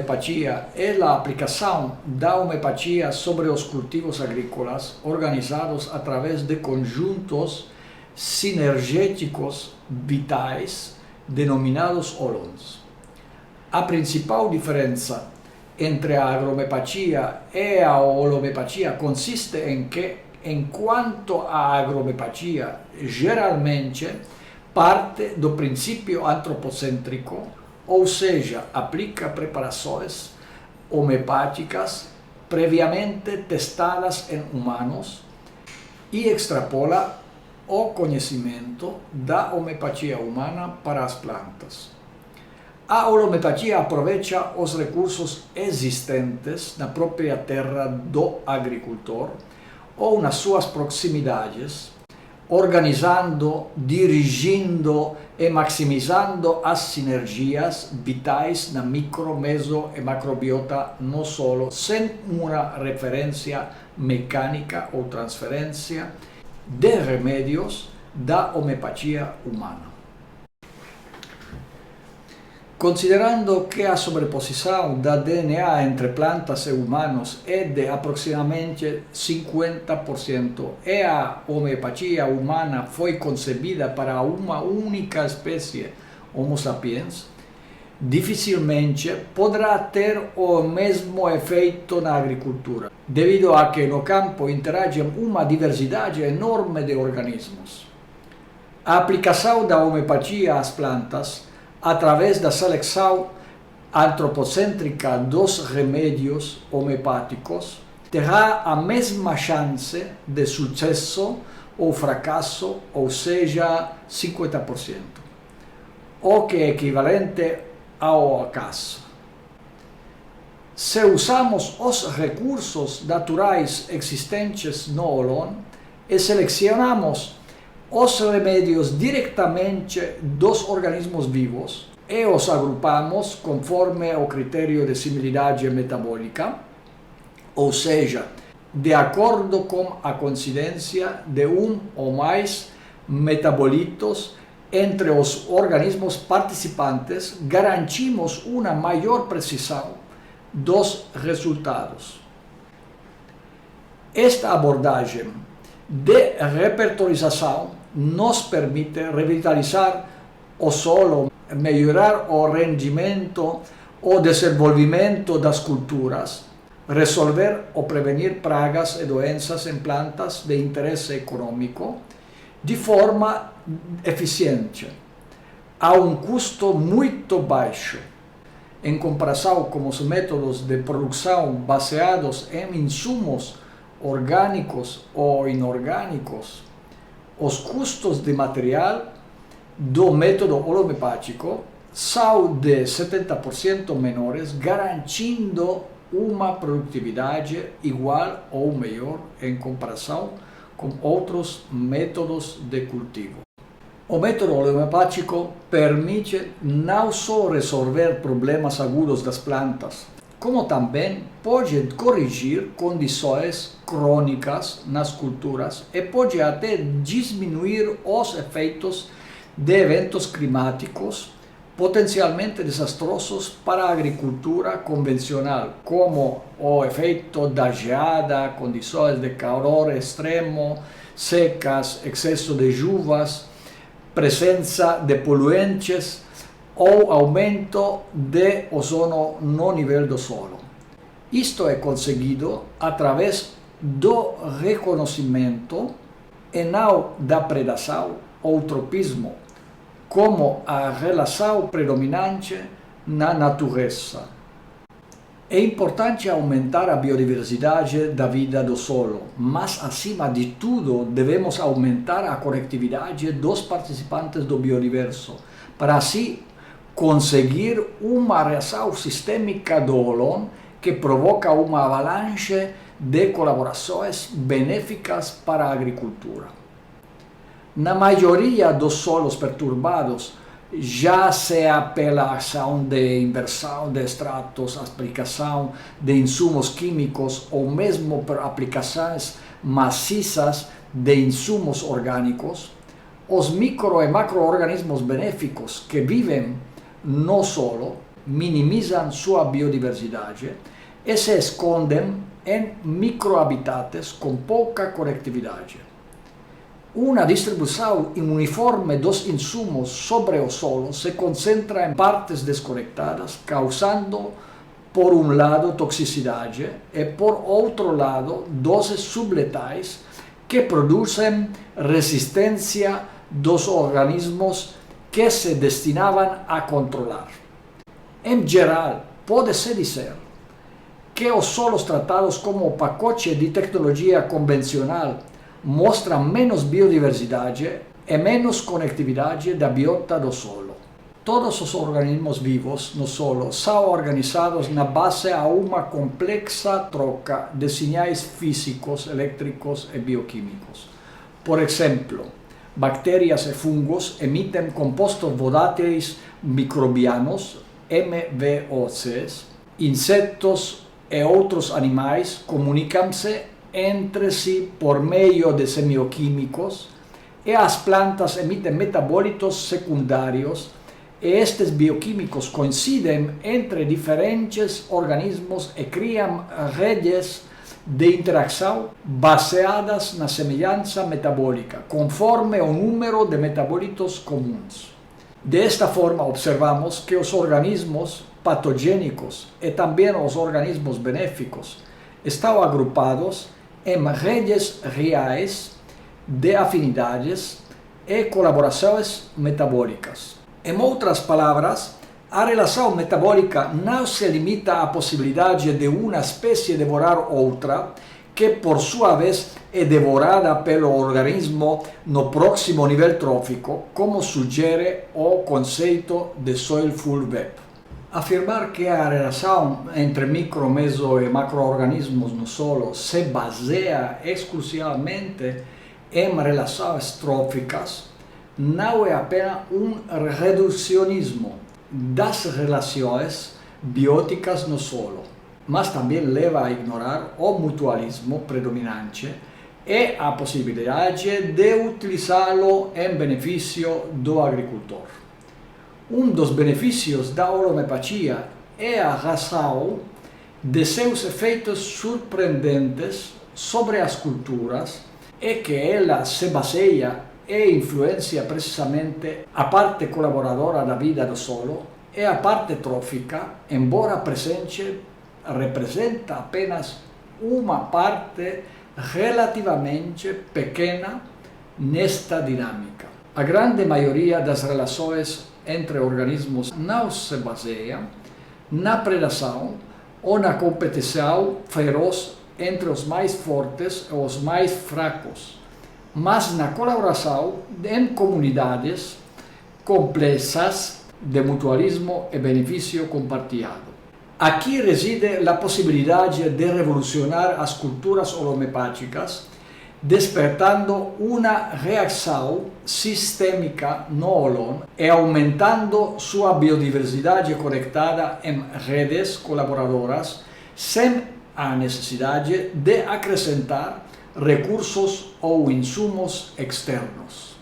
agrohomeopatia é a aplicação da homeopatia sobre os cultivos agrícolas organizados através de conjuntos sinergéticos vitais denominados holons. A principal diferença entre a agrohomeopatia e a holomeopatia consiste em que, enquanto a agrohomeopatia geralmente parte do princípio antropocêntrico, ou seja, aplica preparações homeopáticas previamente testadas em humanos e extrapola o conhecimento da homeopatia humana para as plantas. A holomeopatia aproveita os recursos existentes na própria terra do agricultor ou nas suas proximidades, organizando, dirigindo e maximizando as sinergias vitais na micro, meso e macrobiota no solo, sem uma referência mecânica ou transferência de remédios da homeopatia humana. Considerando que a sobreposição da DNA entre plantas e humanos é de aproximadamente 50% e a homeopatia humana foi concebida para uma única espécie, Homo sapiens, dificilmente poderá ter o mesmo efeito na agricultura, devido a que no campo interagem uma diversidade enorme de organismos. A aplicação da homeopatia às plantas através da seleção antropocêntrica dos remédios homeopáticos, terá a mesma chance de sucesso ou fracasso, ou seja, 50%, o que é equivalente ao acaso. Se usamos os recursos naturais existentes no holon e selecionamos os remédios diretamente dos organismos vivos e os agrupamos conforme o critério de similaridade metabólica, ou seja, de acordo com a coincidência de um ou mais metabolitos entre os organismos participantes, garantimos uma maior precisão dos resultados. Esta abordagem de repertorização nos permite revitalizar o solo, melhorar o rendimento, o desenvolvimento das culturas, resolver ou prevenir pragas e doenças em plantas de interesse econômico de forma eficiente, a um custo muito baixo, em comparação com os métodos de produção baseados em insumos orgânicos ou inorgânicos. Os custos de material do método holomeopático são de 70% menores, garantindo uma produtividade igual ou melhor em comparação com outros métodos de cultivo. O método holomeopático permite não só resolver problemas agudos das plantas, como também pode corrigir condições crônicas nas culturas e pode até diminuir os efeitos de eventos climáticos potencialmente desastrosos para a agricultura convencional, como o efeito da geada, condições de calor extremo, secas, excesso de chuvas, presença de poluentes ou aumento de ozono no nível do solo. Isto é conseguido através do reconhecimento e não da predação ou tropismo, como a relação predominante na natureza. É importante aumentar a biodiversidade da vida do solo, mas, acima de tudo, devemos aumentar a conectividade dos participantes do biodiverso, para assim conseguir uma reação sistêmica do holon que provoca uma avalanche de colaborações benéficas para a agricultura. Na maioria dos solos perturbados, já seja pela ação de inversão de estratos, aplicação de insumos químicos ou mesmo por aplicações maciças de insumos orgânicos, os micro e macro-organismos benéficos que vivem no solo minimizam sua biodiversidade e se escondem em microhabitats com pouca conectividade. Uma distribuição uniforme dos insumos sobre o solo se concentra em partes desconectadas, causando, por um lado, toxicidade e, por outro lado, doses subletais que produzem resistência dos organismos que se destinavam a controlar. Em geral, pode-se dizer que os solos tratados como pacote de tecnologia convencional mostram menos biodiversidade e menos conectividade da biota do solo. Todos os organismos vivos no solo são organizados na base a uma complexa troca de sinais físicos, elétricos e bioquímicos. Por exemplo, bactérias e fungos emitem compostos voláteis microbianos, MVOCs, insetos e outros animais comunicam-se entre si por meio de semioquímicos e as plantas emitem metabólitos secundários e estes bioquímicos coincidem entre diferentes organismos e criam redes de interação baseadas na semelhança metabólica, conforme o número de metabólitos comuns. Desta forma, observamos que os organismos patogênicos e também os organismos benéficos estão agrupados em redes reais de afinidades e colaborações metabólicas. Em outras palavras, a relação metabólica não se limita à possibilidade de uma espécie devorar outra, que por sua vez é devorada pelo organismo no próximo nível trófico, como sugere o conceito de Soil Full Web. Afirmar que a relação entre micro, meso e macro-organismos no solo se baseia exclusivamente em relações tróficas não é apenas um reducionismo das relações bióticas no solo, mas também leva a ignorar o mutualismo predominante e a possibilidade de utilizá-lo em benefício do agricultor. Um dos benefícios da holomepatia é a razão de seus efeitos surpreendentes sobre as culturas e que ela se baseia e influencia precisamente a parte colaboradora da vida do solo e a parte trófica, embora presente, representa apenas uma parte relativamente pequena nesta dinâmica. A grande maioria das relações entre organismos não se baseia na predação ou na competição feroz entre os mais fortes e os mais fracos, mas na colaboração em comunidades complexas de mutualismo e benefício compartilhado. Aqui reside a possibilidade de revolucionar as culturas holomepáticas, despertando uma reação sistêmica no holon e aumentando sua biodiversidade conectada em redes colaboradoras, sem a necessidade de acrescentar recursos ou insumos externos.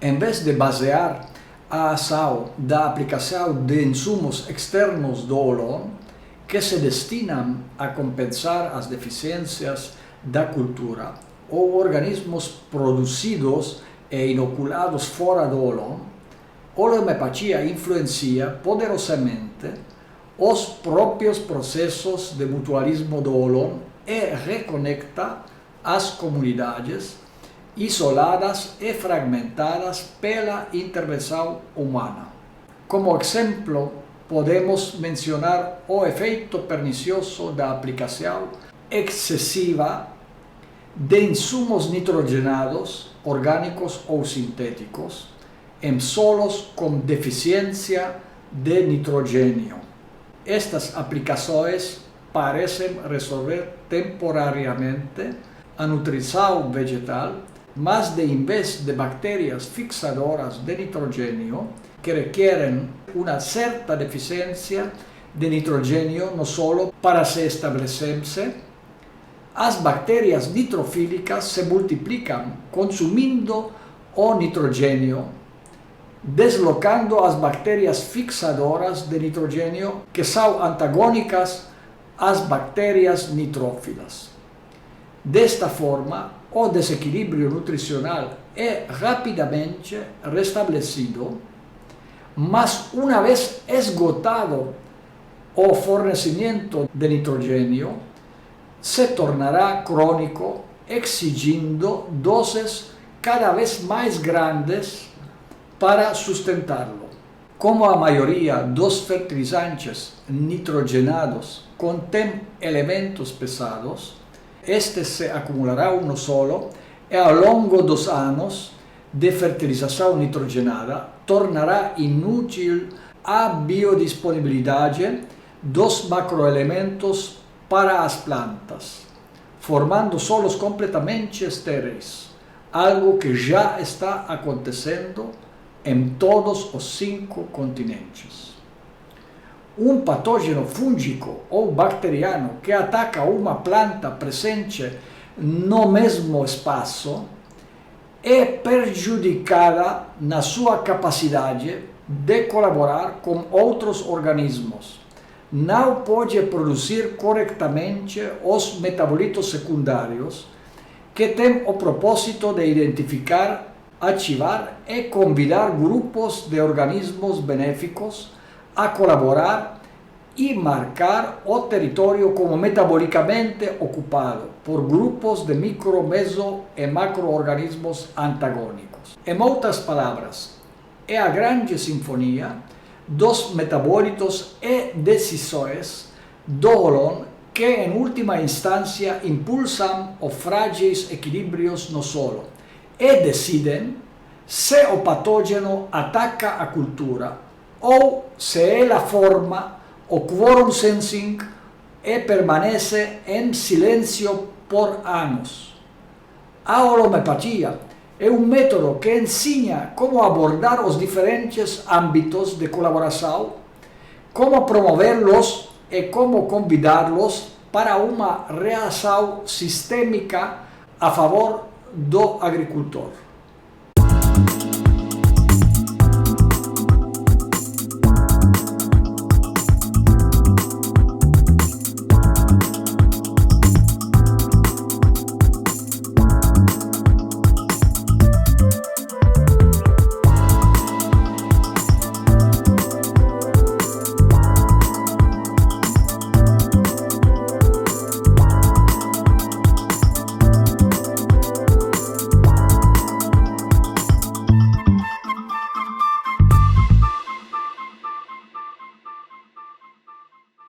Em vez de basear a ação da aplicação de insumos externos do holon, que se destinam a compensar as deficiências da cultura, ou organismos produzidos e inoculados fora do holon, a holomepatia influencia poderosamente os próprios processos de mutualismo do holon e reconecta as comunidades isoladas e fragmentadas pela intervenção humana. Como exemplo, podemos mencionar o efeito pernicioso da aplicação excessiva de insumos nitrogenados, orgânicos ou sintéticos, em solos com deficiência de nitrogênio. Estas aplicações parecem resolver temporariamente a nutrição vegetal, mas em vez de bactérias fixadoras de nitrogênio, que requerem uma certa deficiência de nitrogênio no solo para se estabelecerem, as bactérias nitrofílicas se multiplicam consumindo o nitrogênio deslocando as bactérias fixadoras de nitrogênio, que são antagônicas às bactérias nitrófilas. Desta forma, o desequilíbrio nutricional é rapidamente restabelecido, mas uma vez esgotado o fornecimento de nitrogênio, se tornará crônico, exigindo doses cada vez mais grandes para sustentá-lo. Como a maioria dos fertilizantes nitrogenados contém elementos pesados, este se acumulará no solo e ao longo dos anos de fertilização nitrogenada tornará inútil a biodisponibilidade dos macroelementos para as plantas, formando solos completamente estéreis, algo que já está acontecendo em todos os 5 continentes. Um patógeno fúngico ou bacteriano que ataca uma planta presente no mesmo espaço é prejudicada na sua capacidade de colaborar com outros organismos. Não pode produzir corretamente os metabolitos secundários, que têm o propósito de identificar, ativar e convidar grupos de organismos benéficos a colaborar e marcar o território como metabolicamente ocupado por grupos de micro, meso e macro-organismos antagônicos. Em outras palavras, é a grande sinfonia dos metabólitos e decisões do Holon que, em última instância, impulsam os frágeis equilíbrios no solo e decidem se o patógeno ataca a cultura ou se ela forma o quorum sensing e permanece em silêncio por anos. A holomepatia é um método que ensina como abordar os diferentes âmbitos de colaboração, como promovê-los e como convidá-los para uma reação sistêmica a favor do agricultor.